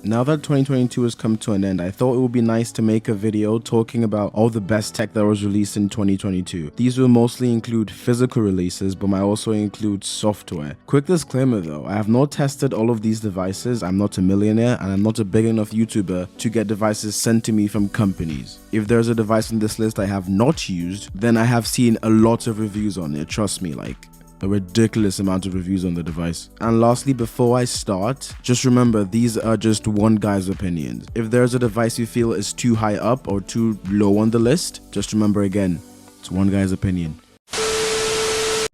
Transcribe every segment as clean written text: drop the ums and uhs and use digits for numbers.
Now that 2022 has come to an end, I thought it would be nice to make a video talking about all the best tech that was released in 2022. These will mostly include physical releases, but might also include software. Quick disclaimer though, I have not tested all of these devices, I'm not a millionaire, and I'm not a big enough YouTuber to get devices sent to me from companies. If there's a device on this list I have not used, then I have seen a lot of reviews on it, trust me, like a ridiculous amount of reviews on the device. And lastly, before I start, just remember these are just one guy's opinions. If there's a device you feel is too high up or too low on the list, just remember again, it's one guy's opinion.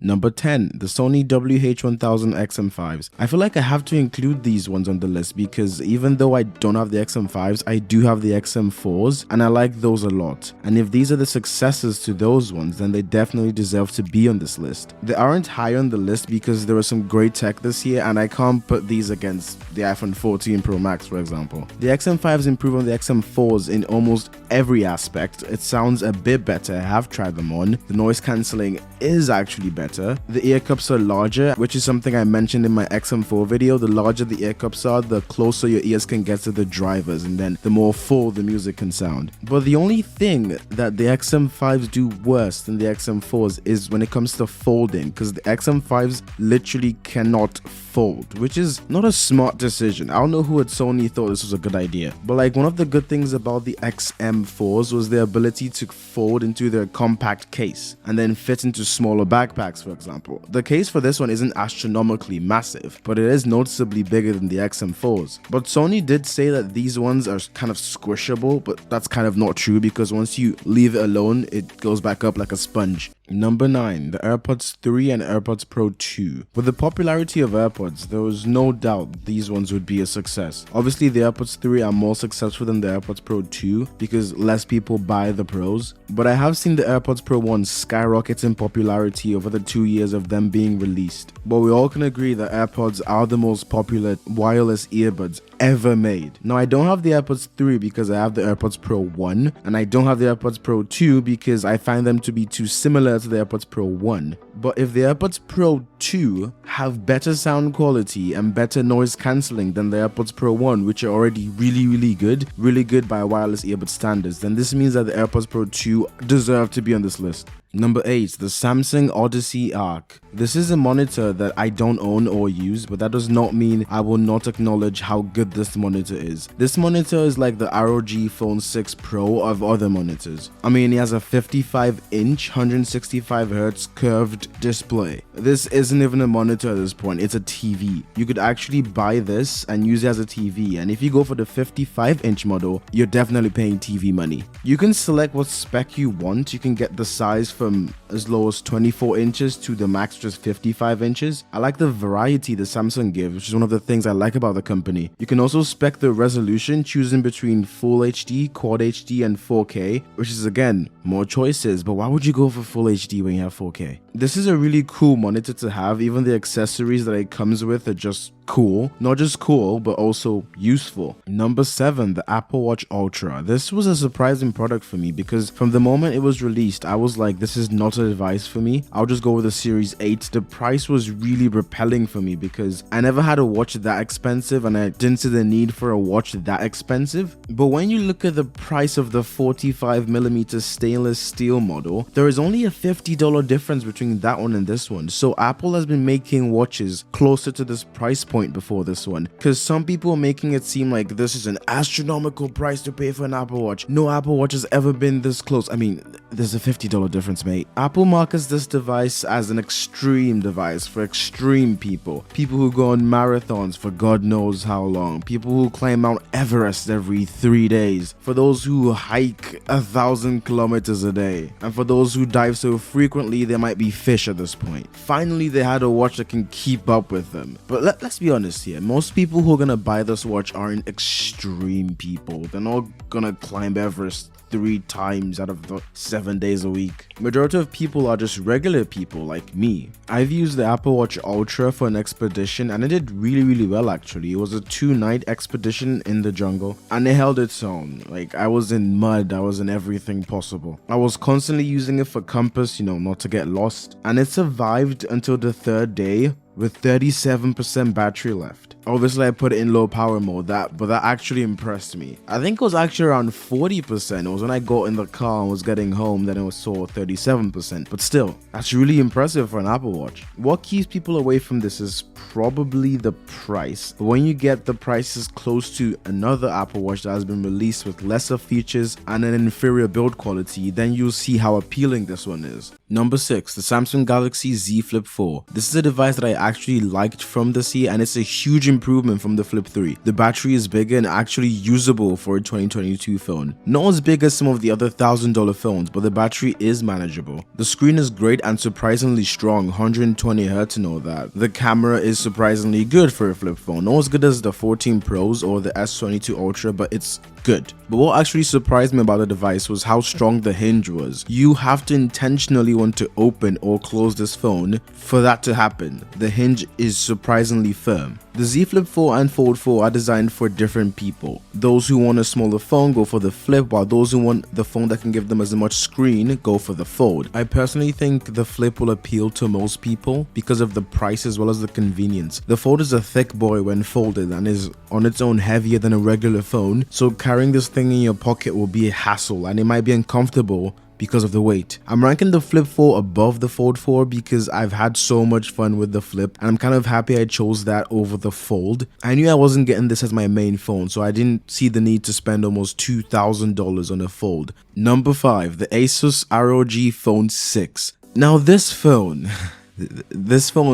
Number 10, the Sony WH1000XM5s. I feel like I have to include these ones on the list because even though I don't have the XM5s, I do have the XM4s and I like those a lot. And if these are the successors to those ones, then they definitely deserve to be on this list. They aren't high on the list because there was some great tech this year and I can't put these against the iPhone 14 Pro Max, for example. The XM5s improve on the XM4s in almost every aspect. It sounds a bit better, I have tried them on. The noise cancelling is actually better. The ear cups are larger, which is something I mentioned in my XM4 video. The larger the ear cups are, the closer your ears can get to the drivers, and then the more full the music can sound. But the only thing that the XM5s do worse than the XM4s is when it comes to folding, because the XM5s literally cannot fold, which is not a smart decision. I don't know who at Sony thought this was a good idea, but like one of the good things about the XM4s was their ability to fold into their compact case and then fit into smaller backpacks, for example. The case for this one isn't astronomically massive, but it is noticeably bigger than the XM4s. But Sony did say that these ones are kind of squishable, but that's kind of not true because once you leave it alone, it goes back up like a sponge. Number 9, the AirPods 3 and AirPods Pro 2. With the popularity of AirPods, there was no doubt these ones would be a success. Obviously, the AirPods 3 are more successful than the AirPods Pro 2 because less people buy the Pros, but I have seen the AirPods Pro 1 skyrocket in popularity over the 2 years of them being released. But we all can agree that AirPods are the most popular wireless earbuds ever made. Now, I don't have the AirPods 3 because I have the AirPods Pro 1, and I don't have the AirPods Pro 2 because I find them to be too similar to the AirPods Pro 1. But if the AirPods Pro 2 have better sound quality and better noise cancelling than the AirPods Pro 1, which are already really good by wireless earbud standards, then this means that the AirPods Pro 2 deserve to be on this list. Number 8, the Samsung Odyssey Arc. This is a monitor that I don't own or use, but that does not mean I will not acknowledge how good this monitor is. This monitor is like the ROG Phone 6 Pro of other monitors. I mean, it has a 55-inch, 165Hz curved display. This isn't even a monitor at this point, it's a TV. You could actually buy this and use it as a TV, and if you go for the 55-inch model, you're definitely paying TV money. You can select what spec you want. You can get the size from as low as 24 inches to the max just 55 inches. I like the variety the Samsung gives, which is one of the things I like about the company. You can also spec the resolution, choosing between Full HD, Quad HD, and 4K, which is again, more choices, but why would you go for Full HD when you have 4K? This is a really cool monitor to have. Even the accessories that it comes with are just cool. Not just cool, but also useful. Number 7, the Apple Watch Ultra. This was a surprising product for me because from the moment it was released, I was like, this is not a device for me. I'll just go with the Series 8. The price was really repelling for me because I never had a watch that expensive and I didn't see the need for a watch that expensive. But when you look at the price of the 45mm stainless steel model, there is only a $50 difference between that one and this one. So Apple has been making watches closer to this price point before this one, because some people are making it seem like this is an astronomical price to pay for an Apple Watch. No Apple Watch has ever been this close. I mean, there's a $50 difference, mate. Apple markets this device as an extreme device for extreme people who go on marathons for God knows how long, people who climb Mount Everest every 3 days, for those who hike 1,000 kilometers a day, and for those who dive so frequently there might be fish at this point. Finally, they had a watch that can keep up with them. But let's be honest here, most people who are gonna buy this watch aren't extreme people. They're not gonna climb Everest 3 times out of the 7 days a week. Majority of people are just regular people like me. I've used the Apple Watch Ultra for an expedition and it did really well actually. It was a 2-night expedition in the jungle and it held its own. Like, I was in mud, I was in everything possible. I was constantly using it for compass, not to get lost, and it survived until the 3rd day with 37% battery left. Obviously I put it in low power mode, but that actually impressed me. I think it was actually around 40%. It was when I got in the car and was getting home, then it was saw 37%. But still, that's really impressive for an Apple Watch. What keeps people away from this is probably the price. But when you get the prices close to another Apple Watch that has been released with lesser features and an inferior build quality, then you'll see how appealing this one is. Number 6, the Samsung Galaxy Z Flip 4. This is a device that I actually liked from this year, and it's a huge improvement from the Flip 3. The battery is bigger and actually usable for a 2022 phone. Not as big as some of the other $1,000 phones, but the battery is manageable. The screen is great and surprisingly strong, 120Hz and all that. The camera is surprisingly good for a flip phone. Not as good as the 14 Pros or the S22 Ultra, but it's good. But what actually surprised me about the device was how strong the hinge was. You have to intentionally want to open or close this phone for that to happen. The hinge is surprisingly firm. The Z Flip 4 and Fold 4 are designed for different people. Those who want a smaller phone go for the Flip, while those who want the phone that can give them as much screen go for the Fold. I personally think the Flip will appeal to most people because of the price as well as the convenience. The Fold is a thick boy when folded and is on its own heavier than a regular phone, so carrying this thing in your pocket will be a hassle and it might be uncomfortable because of the weight. I'm ranking the Flip 4 above the Fold 4 because I've had so much fun with the Flip, and I'm kind of happy I chose that over the Fold. I knew I wasn't getting this as my main phone, so I didn't see the need to spend almost $2,000 on a Fold. Number 5, the Asus ROG Phone 6. Now this phone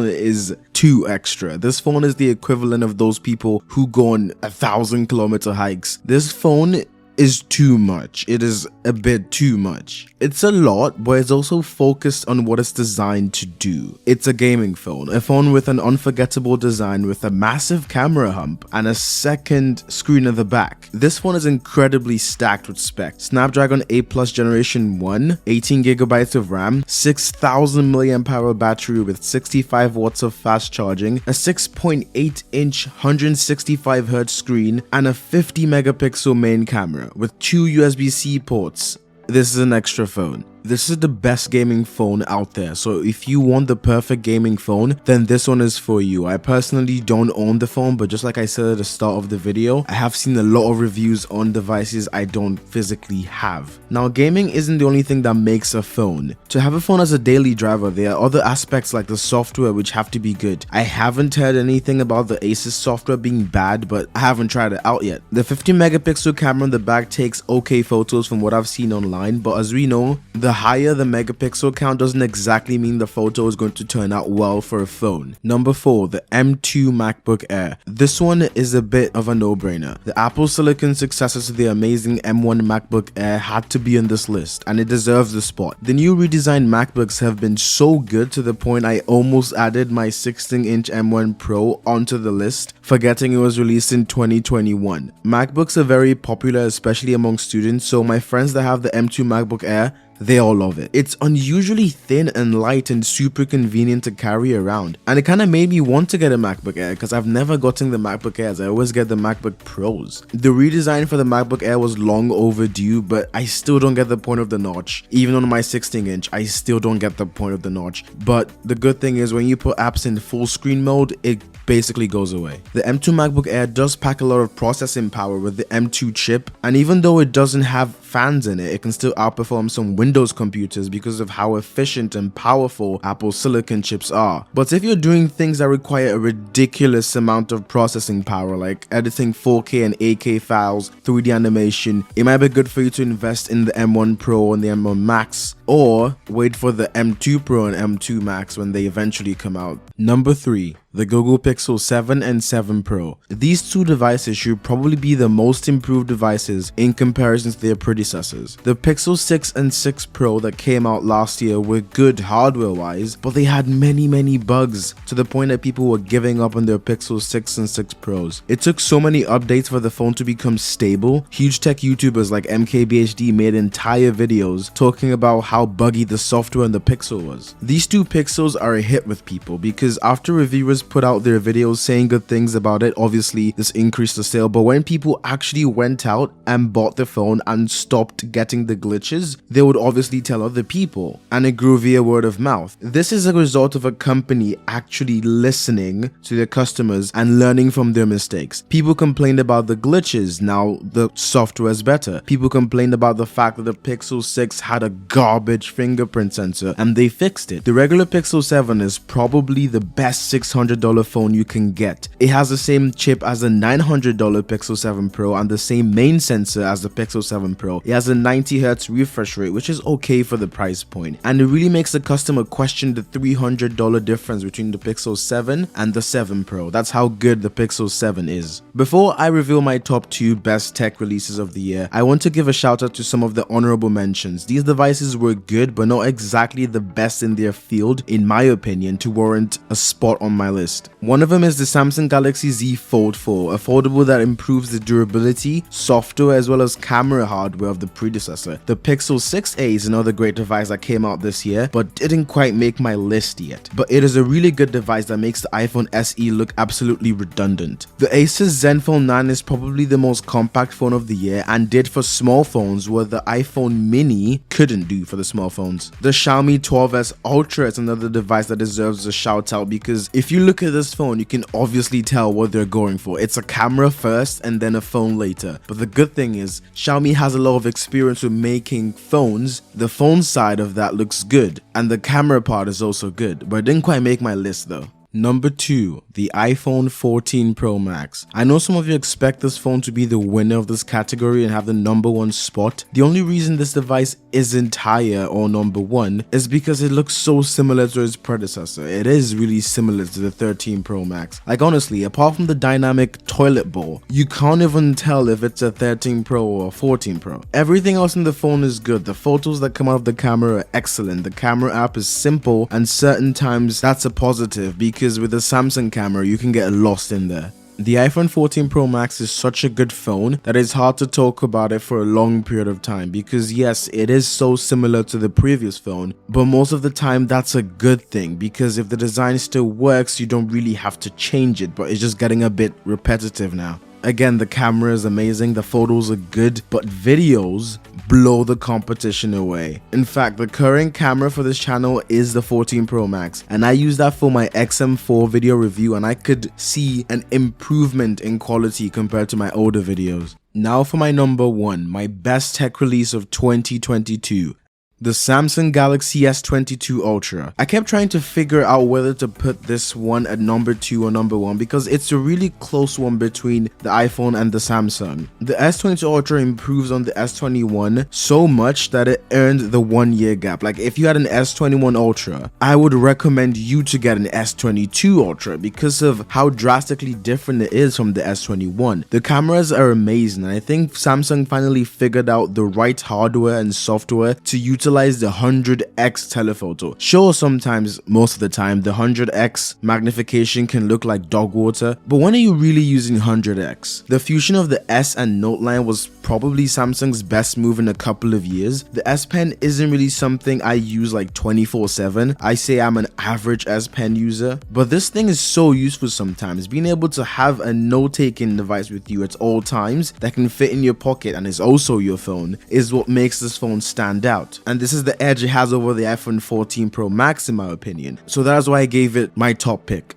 is too extra. This phone is the equivalent of those people who go on 1,000-kilometer hikes. This phone is too much. It is a bit too much. It's a lot, but it's also focused on what it's designed to do. It's a gaming phone, a phone with an unforgettable design with a massive camera hump and a second screen at the back. This phone is incredibly stacked with specs. Snapdragon 8 Plus Generation 1, 18GB of RAM, 6,000 mAh battery with 65 watts of fast charging, a 6.8-inch 165Hz screen, and a 50-megapixel main camera with 2 USB-C ports. This is an extra phone. This is the best gaming phone out there, so if you want the perfect gaming phone, then this one is for you. I personally don't own the phone, but just like I said at the start of the video, I have seen a lot of reviews on devices I don't physically have. Now, gaming isn't the only thing that makes a phone. To have a phone as a daily driver, there are other aspects like the software which have to be good. I haven't heard anything about the Asus software being bad, but I haven't tried it out yet. The 50-megapixel camera in the back takes okay photos from what I've seen online, but as we know, the higher the megapixel count doesn't exactly mean the photo is going to turn out well for a phone. Number 4, the M2 MacBook Air. This one is a bit of a no-brainer. The Apple Silicon successor to the amazing M1 MacBook Air had to be on this list, and it deserves the spot. The new redesigned MacBooks have been so good to the point I almost added my 16-inch M1 Pro onto the list, forgetting it was released in 2021. MacBooks are very popular, especially among students, so my friends that have the M2 MacBook Air, they all love it. It's unusually thin and light and super convenient to carry around, and it kind of made me want to get a MacBook Air because I've never gotten the MacBook Airs. I always get the MacBook Pros. The redesign for the MacBook Air was long overdue, but I still don't get the point of the notch. Even on my 16-inch, I still don't get the point of the notch. But the good thing is when you put apps in full screen mode, it basically goes away. The M2 MacBook Air does pack a lot of processing power with the M2 chip, and even though it doesn't have fans in it, it can still outperform some Windows computers because of how efficient and powerful Apple Silicon chips are. But if you're doing things that require a ridiculous amount of processing power, like editing 4K and 8K files, 3D animation, it might be good for you to invest in the M1 Pro and the M1 Max, or wait for the M2 Pro and M2 Max when they eventually come out. Number 3, the Google Pixel 7 and 7 Pro. These two devices should probably be the most improved devices in comparison to their predecessors. The Pixel 6 and 6 Pro that came out last year were good hardware wise, but they had many bugs to the point that people were giving up on their Pixel 6 and 6 Pros. It took so many updates for the phone to become stable. Huge tech YouTubers like MKBHD made entire videos talking about how buggy the software in the Pixel was. These two Pixels are a hit with people because because after reviewers put out their videos saying good things about it, obviously this increased the sale, but when people actually went out and bought the phone and stopped getting the glitches, they would obviously tell other people, and it grew via word of mouth. This is a result of a company actually listening to their customers and learning from their mistakes. People complained about the glitches, now the software is better. People complained about the fact that the Pixel 6 had a garbage fingerprint sensor, and they fixed it. The regular Pixel 7 is probably the best $600 phone you can get. It has the same chip as the $900 Pixel 7 Pro and the same main sensor as the Pixel 7 Pro. It has a 90Hz refresh rate, which is okay for the price point, and it really makes the customer question the $300 difference between the Pixel 7 and the 7 Pro. That's how good the Pixel 7 is. Before I reveal my top 2 best tech releases of the year, I want to give a shout out to some of the honorable mentions. These devices were good, but not exactly the best in their field, in my opinion, to warrant a spot on my list. One of them is the Samsung Galaxy Z Fold 4, a foldable that improves the durability, software, as well as camera hardware of the predecessor. The Pixel 6a is another great device that came out this year, but didn't quite make my list yet. But it is a really good device that makes the iPhone SE look absolutely redundant. The Asus Zenfone 9 is probably the most compact phone of the year and did for small phones what the iPhone mini couldn't do for the small phones. The Xiaomi 12S Ultra is another device that deserves a shout out, because if you look at this phone, you can obviously tell what they're going for. It's a camera first and then a phone later. But the good thing is, Xiaomi has a lot of experience with making phones. The phone side of that looks good, and the camera part is also good, but it didn't quite make my list though. Number 2, the iPhone 14 Pro Max. I know some of you expect this phone to be the winner of this category and have the number 1 spot. The only reason this device isn't higher or number 1 is because it looks so similar to its predecessor. It is really similar to the 13 Pro Max. Like honestly, apart from the dynamic toilet bowl, you can't even tell if it's a 13 Pro or 14 Pro. Everything else in the phone is good. The photos that come out of the camera are excellent. The camera app is simple, and certain times that's a positive, because with the Samsung camera you can get lost in there. The iPhone 14 Pro Max is such a good phone that it's hard to talk about it for a long period of time, because yes, it is so similar to the previous phone, but most of the time that's a good thing, because if the design still works, you don't really have to change it, but it's just getting a bit repetitive now. Again, the camera is amazing, the photos are good, but videos blow the competition away. In fact, the current camera for this channel is the 14 Pro Max, and I use that for my XM4 video review, and I could see an improvement in quality compared to my older videos. Now for my number 1, my best tech release of 2022. The Samsung Galaxy S22 Ultra. I kept trying to figure out whether to put this one at number 2 or number 1, because it's a really close one between the iPhone and the Samsung. The S22 Ultra improves on the S21 so much that it earned the 1-year gap. Like if you had an S21 Ultra, I would recommend you to get an S22 Ultra because of how drastically different it is from the S21. The cameras are amazing, and I think Samsung finally figured out the right hardware and software to utilize the 100x telephoto. Sure, sometimes, most of the time, the 100x magnification can look like dog water, but when are you really using 100x? The fusion of the S and Note line was probably Samsung's best move in a couple of years. The S Pen isn't really something I use like 24/7. I say I'm an average S Pen user, but this thing is so useful sometimes. Being able to have a note-taking device with you at all times that can fit in your pocket and is also your phone is what makes this phone stand out. And this is the edge it has over the iPhone 14 Pro Max in my opinion. So that's why I gave it my top pick.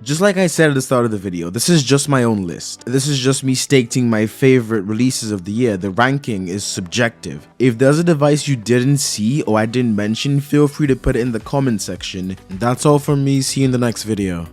Just like I said at the start of the video, this is just my own list. This is just me stating my favorite releases of the year. The ranking is subjective. If there's a device you didn't see or I didn't mention, feel free to put it in the comment section. That's all from me. See you in the next video.